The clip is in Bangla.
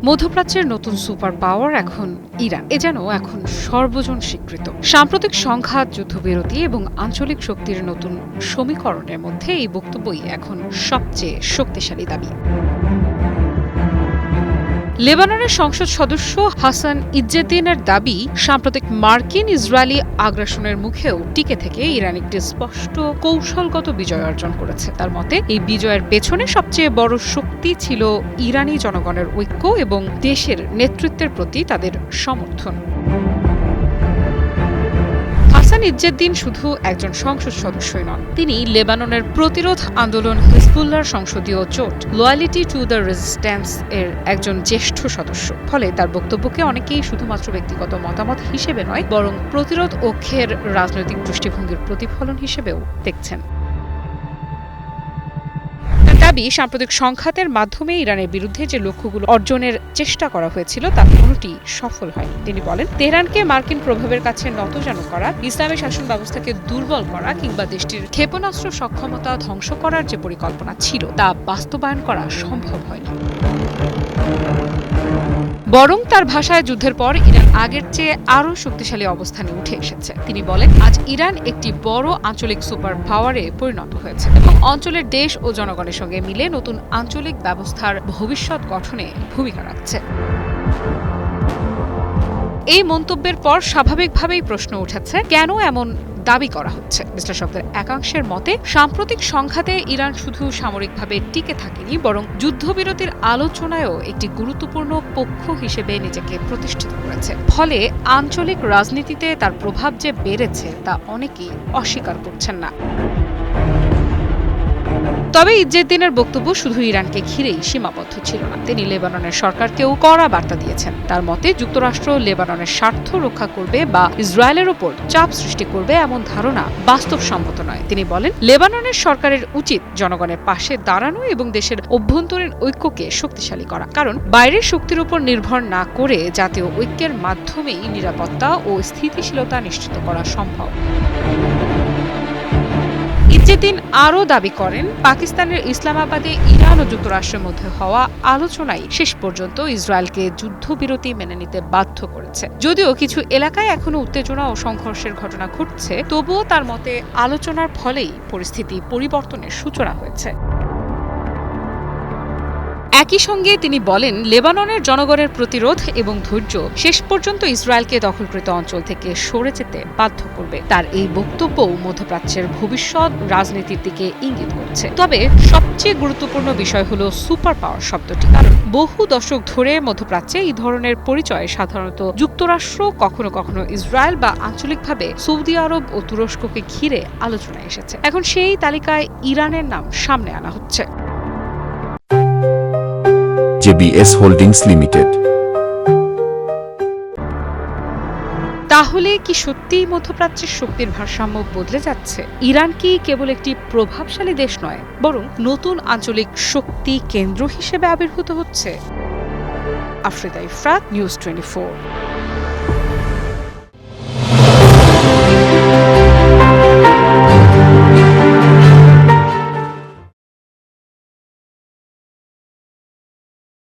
মধ্যপ্রাচ্যের নতুন সুপার পাওয়ার এখন ইরান, এ যেন এখন সর্বজন স্বীকৃত। সাম্প্রতিক সংঘাত, যুদ্ধবিরতি এবং আঞ্চলিক শক্তির নতুন সমীকরণের মধ্যে এই বক্তব্যই এখন সবচেয়ে শক্তিশালী দাবি। লেবাননের সংসদ সদস্য হাসান ইজ্জেদ্দিনের দাবি, সাম্প্রতিক মার্কিন ইসরায়েলি আগ্রাসনের মুখেও টিকে থেকে ইরান একটি স্পষ্ট কৌশলগত বিজয় অর্জন করেছে। তার মতে, এই বিজয়ের পেছনে সবচেয়ে বড় শক্তি ছিল ইরানি জনগণের ঐক্য এবং দেশের নেতৃত্বের প্রতি তাদের সমর্থন। হাসান ইজ্জেদ্দিন শুধু একজন সংসদ সদস্যই নন, তিনি লেবাননের প্রতিরোধ আন্দোলন হিজবুল্লাহর সংসদীয় জোট লয়ালিটি টু দ্য রেজিস্ট্যান্স এর একজন জ্যেষ্ঠ সদস্য। ফলে তার বক্তব্যকে অনেকেই শুধুমাত্র ব্যক্তিগত মতামত হিসেবে নয়, বরং প্রতিরোধ ঐক্যের রাজনৈতিক দৃষ্টিভঙ্গির প্রতিফলন হিসেবেও দেখছেন। দাবি, সাম্প্রতিক সংঘাতের মাধ্যমে ইরানের বিরুদ্ধে যে লক্ষ্যগুলো অর্জনের চেষ্টা করা হয়েছিল তার কোনোটি সফল হয়নি। তিনি বলেন, তেহরানকে মার্কিন প্রভাবের কাছে নতজানু করা, ইসলামী শাসন ব্যবস্থাকে দুর্বল করা কিংবা দেশটির ক্ষেপণাস্ত্র সক্ষমতা ধ্বংস করার যে পরিকল্পনা ছিল তা বাস্তবায়ন করা সম্ভব হয়নি। বরং তার ভাষায় যুদ্ধের পর ইরান আগের চেয়ে আরও শক্তিশালী অবস্থানে উঠে এসেছে। তিনি বলেন, আজ ইরান একটি বড় আঞ্চলিক সুপার পাওয়ারে পরিণত হয়েছে এবং অঞ্চলের দেশ ও জনগণের সঙ্গে মিলে নতুন আঞ্চলিক ব্যবস্থার ভবিষ্যৎ গঠনে ভূমিকা রাখছে। এই মন্তব্যের পর স্বাভাবিকভাবেই প্রশ্ন উঠেছে, কেন এমন দাবি করা হচ্ছে? বিশ্লেষকদের একাংশের মতে, সাম্প্রতিক সংঘাতে ইরান শুধু সামরিকভাবে টিকে থাকেনি, বরং যুদ্ধবিরতির আলোচনায়ও একটি গুরুত্বপূর্ণ পক্ষ হিসেবে নিজেকে প্রতিষ্ঠিত করেছে। ফলে আঞ্চলিক রাজনীতিতে তার প্রভাব যে বেড়েছে তা অনেকেই অস্বীকার করছেন না। তবে ইজ্জেদ্দিনের বক্তব্য শুধু ইরানকে ঘিরেই সীমাবদ্ধ ছিল না। তিনি লেবাননের সরকারকেও কড়া বার্তা দিয়েছেন। তার মতে, যুক্তরাষ্ট্র লেবাননের স্বার্থ রক্ষা করবে বা ইসরায়েলের ওপর চাপ সৃষ্টি করবে এমন ধারণা বাস্তবসম্মত নয়। তিনি বলেন, লেবাননের সরকারের উচিত জনগণের পাশে দাঁড়ানো এবং দেশের অভ্যন্তরীণ ঐক্যকে শক্তিশালী করা, কারণ বাইরের শক্তির উপর নির্ভর না করে জাতীয় ঐক্যের মাধ্যমেই নিরাপত্তা ও স্থিতিশীলতা নিশ্চিত করা সম্ভব। ইজ্জেদ্দিন আরও দাবি করেন, পাকিস্তানের ইসলামাবাদে ইরান ও যুক্তরাষ্ট্রের মধ্যে হওয়া আলোচনাই শেষ পর্যন্ত ইসরায়েলকে যুদ্ধবিরতি মেনে নিতে বাধ্য করেছে। যদিও কিছু এলাকায় এখনো উত্তেজনা ও সংঘর্ষের ঘটনা ঘটছে, তবুও তার মতে আলোচনার ফলেই পরিস্থিতি পরিবর্তনের সূচনা হয়েছে। একই সঙ্গে তিনি বলেন, লেবাননের জনগণের প্রতিরোধ এবং ধৈর্য শেষ পর্যন্ত ইসরায়েলকে দখলকৃত অঞ্চল থেকে সরে যেতে বাধ্য করবে। তার এই বক্তব্যও মধ্যপ্রাচ্যের ভবিষ্যৎ রাজনীতির দিকে ইঙ্গিত করছে। তবে সবচেয়ে গুরুত্বপূর্ণ বিষয় হলো সুপার পাওয়ার শব্দটি, কারণ বহু দশক ধরে মধ্যপ্রাচ্যে এই ধরনের পরিচয় সাধারণত যুক্তরাষ্ট্র, কখনো কখনো ইসরায়েল বা আঞ্চলিকভাবে সৌদি আরব ও তুরস্ককে ঘিরে আলোচনায় এসেছে। এখন সেই তালিকায় ইরানের নাম সামনে আনা হচ্ছে। JBS holdings limited. তাহলে কি সত্যিই মধ্যপ্রাচ্যের শক্তির ভারসাম্য বদলে যাচ্ছে? ইরান কি কেবল একটি প্রভাবশালী দেশ নয়, বরং নতুন আঞ্চলিক শক্তি কেন্দ্র হিসেবে আবির্ভূত হচ্ছে? আফরিদা ইফরাত, নিউজ 24।